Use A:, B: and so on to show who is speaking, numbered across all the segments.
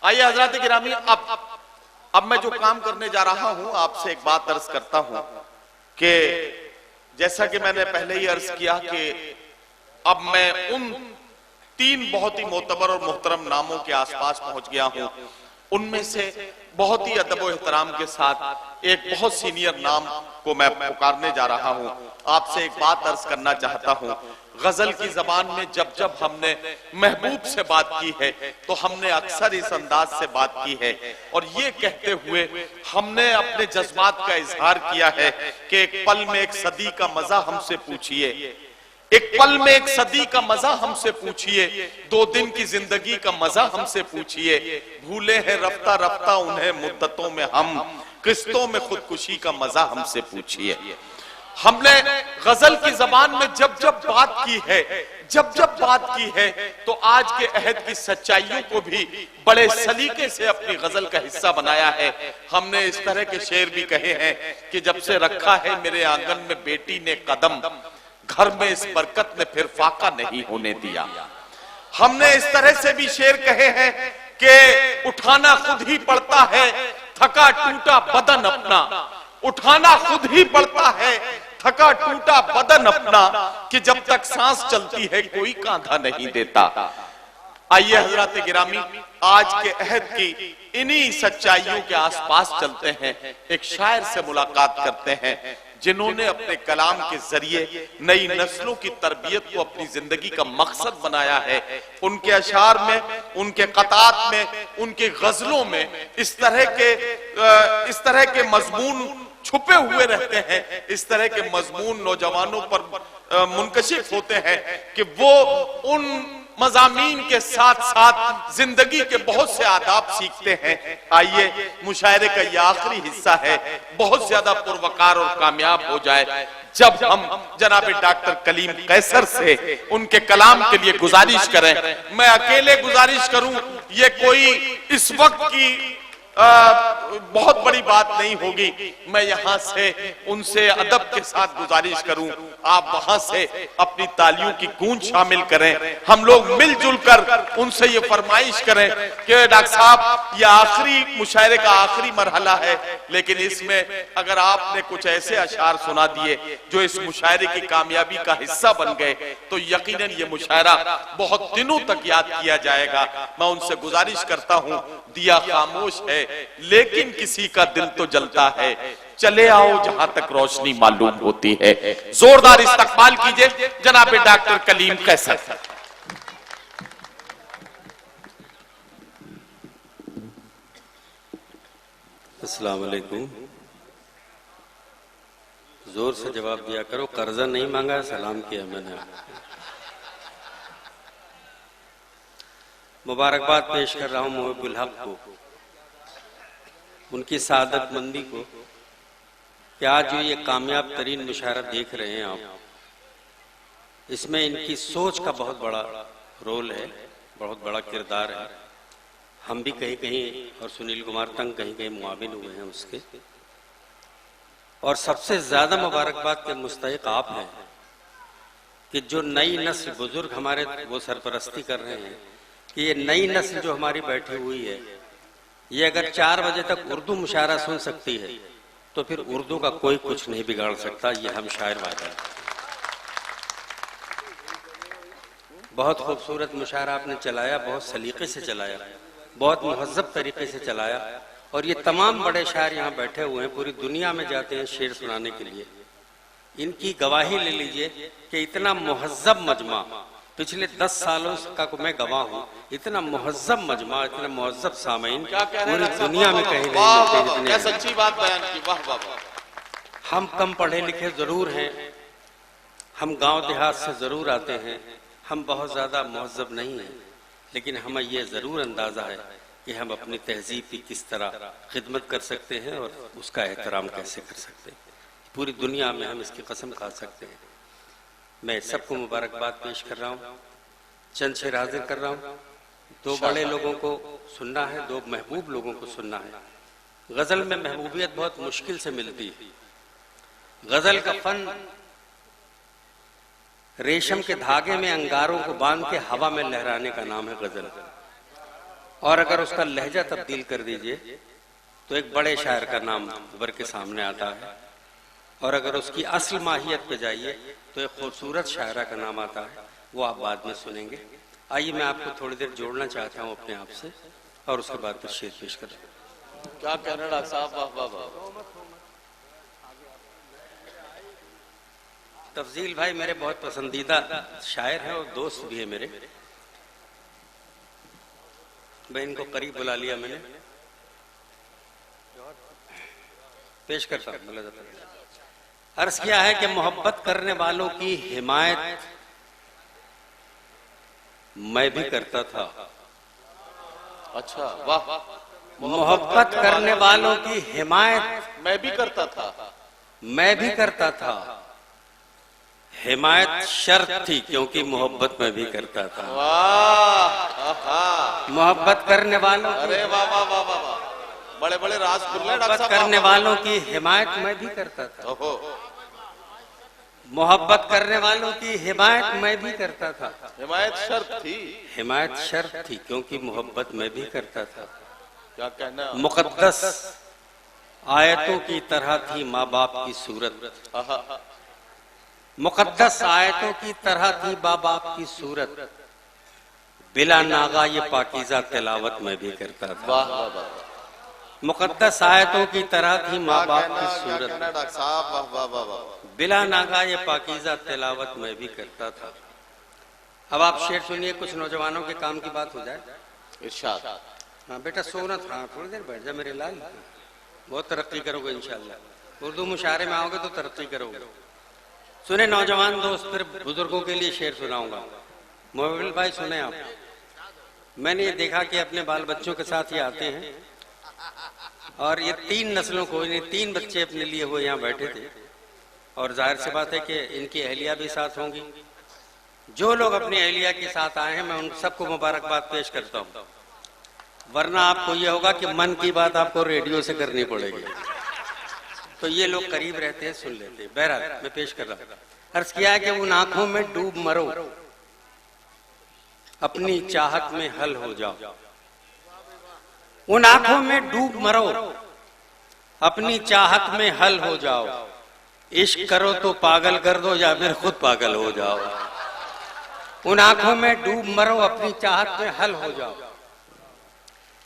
A: आइए हजरत गिरामी, अब मैं जो काम करने जा रहा हूं आपसे एक बात अर्ज करता हूं कि जैसा कि मैंने पहले ही अर्ज किया कि अब मैं उन 3 बहुत ही मोतबर और मोहतरम नामों के आसपास पहुंच गया हूं। उनमें से बहुत ही अदब और एहतराम के साथ एक बहुत सीनियर नाम को मैं पुकारने जा रहा हूं। आपसे एक बात अर्ज करना चाहता हूं। गजल की जबान में जब जब हमने महबूब से बात की है तो हमने अक्सर इस अंदाज से बात की है और ये कहते हुए हमने अपने जज्बात का इजहार किया है कि एक पल में एक सदी का मजा हमसे पूछिए, एक पल में एक सदी का मजा हमसे पूछिए, 2 दिन की जिंदगी का मजा हमसे पूछिए, भूले हैं रफ्ता रफ्ता उन्हें मुद्दतों में हम, किस्तों में खुदकुशी का मजा हमसे पूछिए। हमने गजल की जबान में जब जब बात की है, जब जब बात की है तो आज के अहद की सच्चाइयों को भी बड़े सलीके से अपनी गजल का हिस्सा बनाया है। हमने इस तरह के शेर भी कहे हैं कि जब से रखा है मेरे आंगन में बेटी ने कदम, घर में इस बरकत ने फिर फाका नहीं होने दिया। हमने इस तरह से भी शेर कहे हैं कि उठाना खुद ही पड़ता है थका टूटा बदन अपना, उठाना खुद ही पड़ता है थका टूटा बदन अपना, कि जब तक सांस चलती है कोई कांधा नहीं देता। आइए हजरत गिरामी, आज के अहद की इन्हीं सच्चाइयों के आसपास चलते हैं, एक शायर से मुलाकात करते हैं जिन्होंने अपने कलाम के जरिए नई नस्लों की तरबियत को अपनी जिंदगी का मकसद बनाया है। उनके अशार में, उनके कतात में, उनके गजलों में इस तरह के मजमून छुपे हुए रहते हैं, इस तरह के मजमून नौजवानों पर मुनकशिफ होते हैं कि वो उन मजामीन के साथ साथ जिंदगी के बहुत से आदाब सीखते हैं। आइए मुशायरे का यह आखिरी हिस्सा है, बहुत ज्यादा पुरवकार और कामयाब हो जाए जब हम जनाब डॉक्टर कलीम कैसर से उनके कलाम के लिए गुजारिश करें। मैं अकेले गुजारिश करूं ये कोई इस वक्त की बहुत बड़ी बात नहीं होगी। मैं यहाँ से उनसे अदब के साथ गुजारिश करूं, आप वहां से अपनी तालियों की गूंज शामिल करें। हम लोग मिलजुल कर उनसे ये फरमाइश करें कि डॉक्टर साहब ये आखिरी मुशायरे का आखिरी मरहला है, लेकिन इसमें अगर आपने कुछ ऐसे अशार सुना दिए जो इस मुशायरे की कामयाबी का हिस्सा बन गए तो यकीनन ये मुशायरा बहुत दिनों तक याद किया जाएगा। मैं उनसे गुजारिश करता हूं, दिया खामोश है लेकिन किसी का दिल तो जलता है, चले आओ जहां तक रोशनी मालूम होती है। जोरदार इस्तकबाल कीजिए जनाब डॉक्टर कलीम कैसर।
B: अस्सलाम वालेकुम। जोर से जवाब दिया करो, कर्जा नहीं मांगा, सलाम किया मैंने। मुबारकबाद पेश कर रहा हूं मुहिब्बुल हक को, उनकी सादतमंदी को कि आज जो ये कामयाब तरीन मुशायरा देख रहे हैं आप, इसमें इनकी सोच का बहुत बड़ा रोल है, बहुत बड़ा किरदार है। हम भी कहीं कहीं और सुनील कुमार तंग कहीं कहीं मुआविन हुए हैं उसके। और सबसे ज्यादा मुबारकबाद के मुस्तहिक आप हैं कि जो नई नस्ल बुजुर्ग हमारे वो सरपरस्ती कर रहे हैं कि ये नई नस्ल जो हमारी बैठी हुई है ये अगर 4 बजे तक उर्दू मुशायरा सुन सकती है तो फिर उर्दू का कोई कुछ नहीं बिगाड़ सकता। ये हम शायर वादा। बहुत खूबसूरत मुशायरा आपने चलाया, बहुत सलीके से चलाया, बहुत मुहज़्ज़ब तरीके से चलाया। और ये तमाम बड़े शायर यहाँ बैठे हुए हैं, पूरी दुनिया में जाते हैं शेर सुनाने के लिए। इनकी गवाही ले लीजिए कि इतना मुहज़्ज़ब मजमा, पिछले 10 सालों का मैं गवाह हूँ, इतना मुहज़्ज़ब मजमा, इतना मुहज़्ज़ब सामीन पूरी दुनिया में कहीं नहीं मिलते जितने।
A: सच्ची बात बयान की, वाह वाह वाह।
B: हम कम पढ़े लिखे जरूर हैं, हम गांव देहात से जरूर आते हैं, हम बहुत ज्यादा मुहज़्ज़ब नहीं हैं, लेकिन हमें यह जरूर अंदाजा है कि हम अपनी तहजीब की किस तरह खिदमत कर सकते हैं और उसका एहतराम कैसे कर सकते हैं। पूरी दुनिया में हम इसकी कसम खा सकते हैं। मैं सबको मुबारकबाद पेश कर रहा हूँ, चंद शेर हाजिर कर रहा हूँ। 2 बड़े लोगों को सुनना है, 2 महबूब लोगों को सुनना है। गजल में महबूबियत बहुत मुश्किल से मिलती है। गजल का फन रेशम के धागे में अंगारों को बांध के हवा में लहराने का नाम है गजल। और अगर उसका लहजा तब्दील कर दीजिए तो एक बड़े शायर का नाम उभर के सामने आता है, और अगर उसकी असल माहियत पे जाइए तो एक खूबसूरत शायरा का नाम आता है, वो आप बाद में सुनेंगे। आइए मैं आपको थोड़ी देर जोड़ना चाहता हूँ अपने आप से, और उसके बाद फिर शेर पेश करें।
A: क्या कहना डॉक्टर साहब, वाह वाह वाह।
B: तफजील भाई मेरे बहुत पसंदीदा शायर हैं और दोस्त भी है मेरे, मैं इनको करीब बुला लिया, मैंने पेश करता हूं। अर्ज किया है कि मोहब्बत करने वालों की हिमायत मैं भी करता था।
A: अच्छा वाह।
B: मोहब्बत करने वालों की हिमायत
A: मैं भी करता था,
B: मैं भी करता था। हिमायत शर्त थी क्योंकि मोहब्बत में भी करता था।
A: वाह।
B: मोहब्बत करने वालों की,
A: अरे वाह वाह वाह वाह वाह, बड़े बड़े राज खुल रहे डॉक्टर
B: मोहब्बत
A: साहब।
B: करने वालों की हिमायत मैं भी करता था।
A: ओहो।
B: मोहब्बत करने वालों की हिमायत मैं भी करता था।
A: हिमायत शर्त थी,
B: हिमायत शर्त थी क्योंकि मोहब्बत मैं भी करता था।
A: क्या कहना।
B: मुकद्दस आयतों की तरह थी माँ बाप की सूरत।
A: आहा।
B: मुकद्दस आयतों की तरह थी माँ बाप की सूरत। बिला नागा ये पाकीज़ा तिलावत मैं भी करता था।
A: वाह वाह वाह।
B: मुकद्दस आयतों की तरह थी माँ बाप की सूरत।
A: डॉक्टर साहब, वाह वाह वाह वाह।
B: बिला नागा ये पाकीज़ा तिलावत मैं भी करता था। अब आप शेर सुनिए, कुछ नौजवानों के काम की बात हो जाए।
A: इरशाद।
B: हाँ बेटा सोना था, थोड़ी देर बैठ जा मेरे लाल, बहुत तरक्की करोगे इंशाल्लाह। उर्दू मुशायरे में आओगे तो तरक्की करोगे। सुने नौजवान दोस्त, फिर बुजुर्गों के लिए शेर सुनाऊंगा। मोहब्बत भाई सुने आप, मैंने ये देखा कि अपने बाल बच्चों के साथ ये आते हैं, और ये 3 नस्लों को, इन्हें 3 बच्चे अपने लिए वो यहाँ बैठे थे, और जाहिर सी बात है कि इनकी अहलिया भी साथ होंगी। जो लोग अपनी अहलिया के साथ आए हैं मैं उन सबको मुबारकबाद पेश करता हूँ, वरना आपको ये होगा कि मन की बात आपको रेडियो से करनी पड़ेगी। तो ये लोग करीब रहते हैं, सुन लेते हैं। बहरहाल मैं पेश कर रहा हूँ। अर्ज किया है कि उन आंखों में डूब मरो, अपनी चाहत में हल हो जाओ। उन आंखों में डूब मरो, अपनी चाहत में हल हो जाओ। इश्क करो तो पागल कर दो या फिर खुद पागल हो जाओ। उन आंखों में डूब मरो, अपनी चाहत में हल हो जाओ।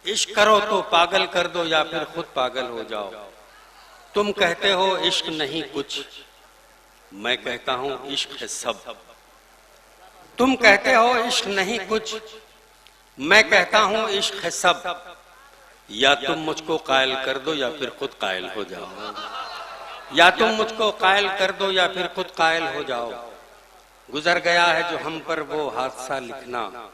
B: इश्क करो तो पागल कर दो या फिर खुद पागल हो जाओ। तुम कहते हो इश्क नहीं कुछ, मैं कहता हूं इश्क है सब। तुम कहते हो इश्क नहीं कुछ, मैं कहता हूं इश्क है सब। या तुम मुझको कायल कर दो या फिर खुद कायल हो जाओ। या तुम मुझको कायल कर दो या फिर खुद कायल हो जाओ। गुजर गया है जो हम पर वो हादसा लिखना,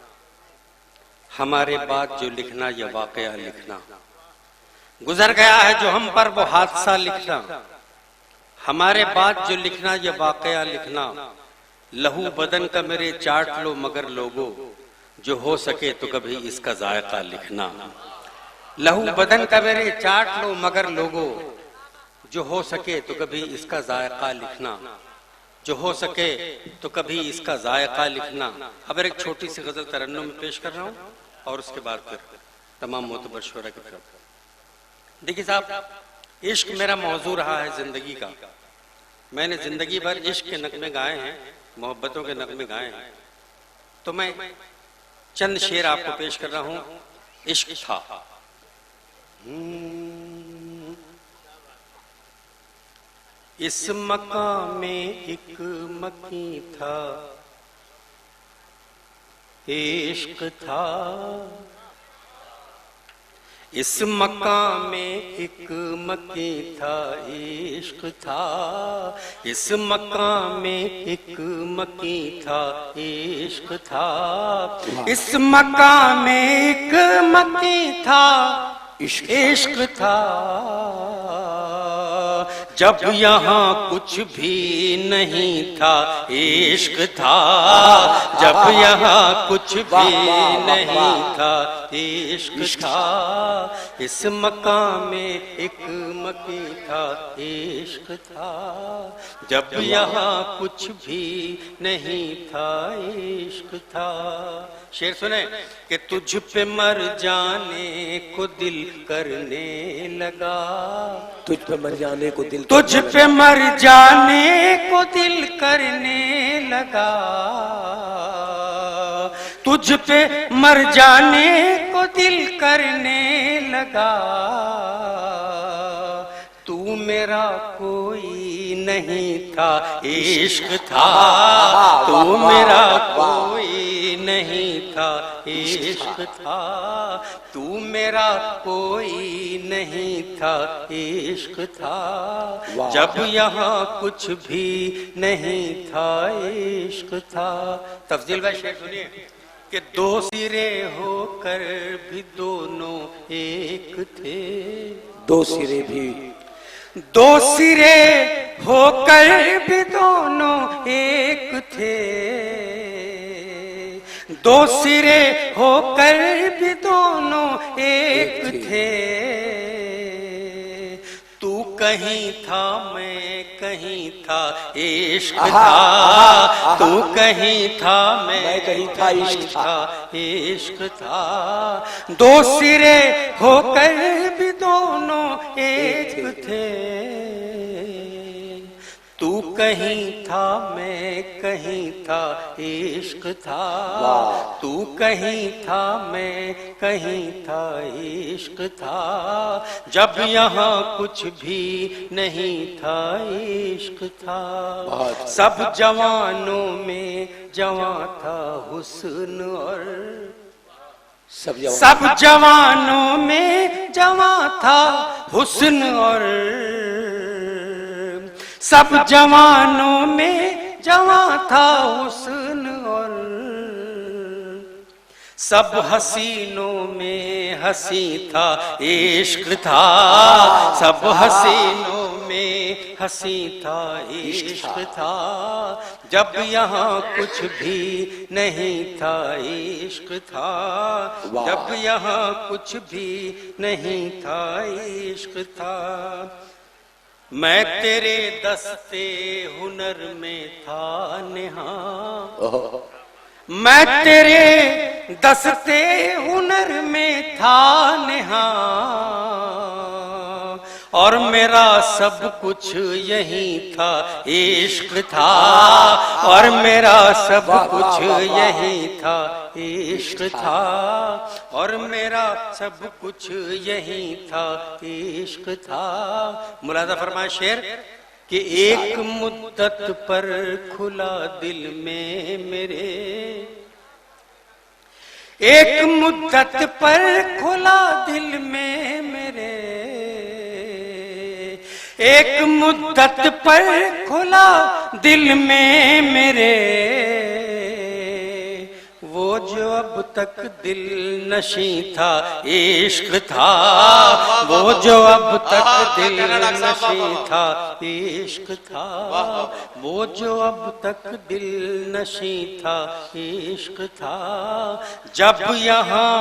B: हमारे बाद जो लिखना ये वाकया लिखना। गुजर गया है जो हम पर वो हादसा लिखना, हमारे बाद जो लिखना ये वाकया लिखना। लहू बदन का मेरे चाट लो मगर लोगो, जो हो सके तो कभी इसका जायका लिखना। लहू बदन का मेरे चाट लो मगर लोगो, जो हो सके तो कभी इसका जायका लिखना। जो हो सके तो कभी इसका जायका लिखना। अब एक छोटी सी गजल तरन्नुम में पेश कर रहा हूँ, और उसके बाद फिर तमाम मोतबर शोरा की तरफ। देखिए साहब, इश्क मेरा मौजू रहा है जिंदगी का। मैंने जिंदगी भर इश्क के नगमे गाए हैं, मोहब्बतों के नगमे गाए हैं। तो मैं चंद शेर आपको पेश कर रहा हूं। इश्क था। इस मकाम में एक मकी था, इश्क था। इस मकाम में एक मकी था, इश्क था। इस मकाम में एक मकी था, इश्क था। इस मकाम में एक मकी था, इश्क था। जब यहाँ कुछ भी नहीं था, इश्क था। जब यहाँ कुछ भी नहीं था, इश्क था। इस मकाम में एक मकी था, इश्क था। जब यहाँ कुछ भी नहीं था, इश्क था। शेर सुने कि तुझ पे मर जाने को दिल करने लगा,
C: तुझ पे मर जाने को दिल,
B: तुझ पे मर जाने को दिल करने लगा, तुझ पे मर जाने को दिल करने लगा, तू मेरा कोई नहीं था इश्क था, तू मेरा कोई नहीं था इश्क था, तू मेरा कोई नहीं था इश्क था, जब यहाँ कुछ भी नहीं था इश्क था। तफसील भाई शेर सुनिए कि दो सिरे होकर भी दोनों एक थे,
C: दो सिरे भी,
B: दो सिरे होकर भी दोनों एक थे, दो सिरे होकर भी दोनों एक थे, तू कहीं था मैं कहीं था इश्क था, तू कहीं था मैं
C: कहीं था इश्क था,
B: इश्क था, दो सिरे होकर भी दोनों एक थे, तू कहीं था मैं कहीं था इश्क था, तू कहीं था मैं कहीं था इश्क था, जब यहाँ कुछ भी नहीं था इश्क था, सब जवानों में जवां था हुस्न और सब जवानों में जवां था हुस्न और सब जवानों में जवां था हुस्न और सब हसीनों में हसी था इश्क था, सब हसीनों में हसी था इश्क था, जब यहाँ कुछ भी नहीं था इश्क था, जब यहाँ कुछ भी नहीं था इश्क था, मैं तेरे दस्ते हुनर में था निहां, मैं तेरे दस्ते हुनर में था निहां, और मेरा सब कुछ यही था इश्क था, और मेरा सब कुछ यही था इश्क था, और मेरा सब कुछ यही था इश्क था। मुलाजा फरमाए शेर कि एक मुद्दत पर खुला दिल में मेरे, एक मुद्दत पर खुला दिल में मेरे, एक मुद्दत पर खुला दिल में मेरे, वो जो अब तक दिल नशी था इश्क था, वो जो अब तक दिल नशी था इश्क था, वो जो अब तक दिल नशी था इश्क था, जब यहाँ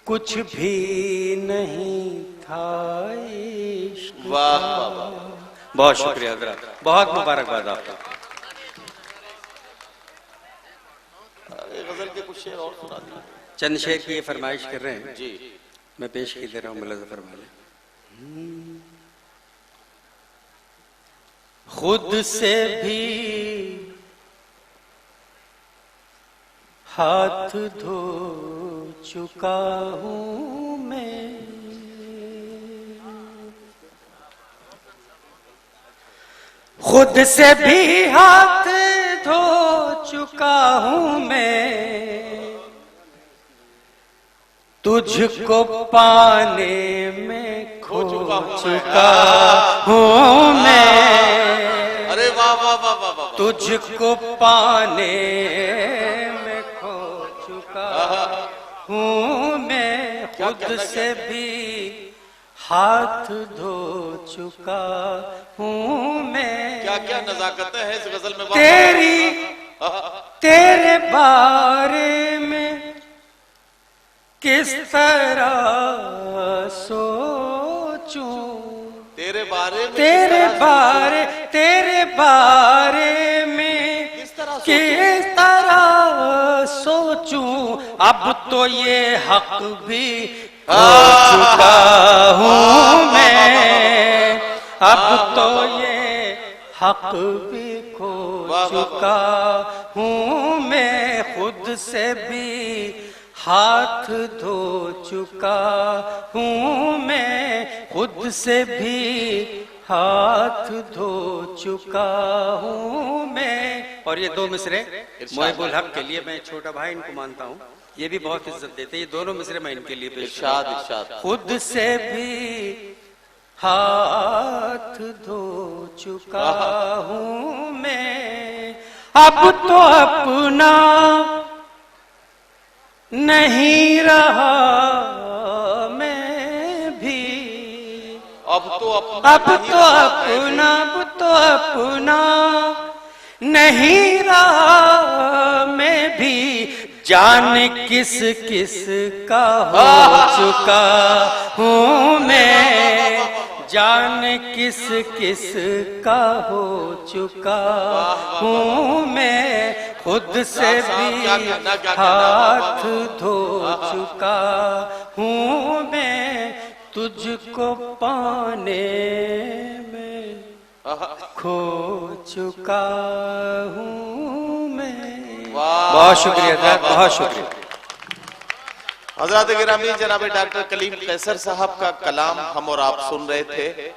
B: कुछ भी नहीं था इश्क।
A: वाह,
B: बहुत शुक्रिया हज़रात, बहुत मुबारकबाद आपका।
A: गजल के कुछ शेर और सुना दिए।
B: चंद शेर की ये फरमाइश कर रहे हैं
A: जी,
B: मैं पेश की दे रहा हूँ, मुलाज़ा फरमा लें। खुद से भी हाथ धो चुका हूँ मैं, खुद से भी हाथ धो चुका हूँ मैं, तुझको पाने में खो चुका हूँ मैं,
A: अरे वाह वाह वाह वाह वाह,
B: तुझको पाने में खो चुका हूँ मैं, खुद से भी हाथ धो चुका हूँ मैं।
A: क्या क्या नजाकतें हैं इस गजल में।
B: तेरे बारे में किस तरह सोचूं,
A: तेरे बारे में
B: तेरे बारे में किस तरह सोचूं, अब तो ये हक भी खो चुका हूँ मैं, अब तो ये हक भी खो चुका हूँ मैं, खुद से भी हाथ धो चुका हूँ मैं, खुद से भी हाथ धो चुका हूँ मैं। और ये दो मिसरे मोहिबुल हक के लिए, मैं छोटा भाई इनको मानता हूँ, ये भी बहुत इज्जत देते हैं, ये दोनों मिसरे मैं इनके लिए पेश कर रहा हूं।
A: इरशाद।
B: खुद से भी हाथ धो चुका हूँ मैं, अब तो अपना नहीं रहा मैं भी,
A: अब तो अपना
B: नहीं रहा मैं भी, जान किस किस का हो चुका हूँ मैं, जान किस किस का हो चुका हूँ मैं, खुद से भी हाथ धो चुका हूँ मैं, तुझको पाने में खो चुका हूँ मैं। बहुत शुक्रिया हज़रत, बहुत शुक्रिया।
A: हज़रत गिरामी जनाब डॉक्टर कलीम कैसर साहब का कलाम हम और आप सुन रहे थे।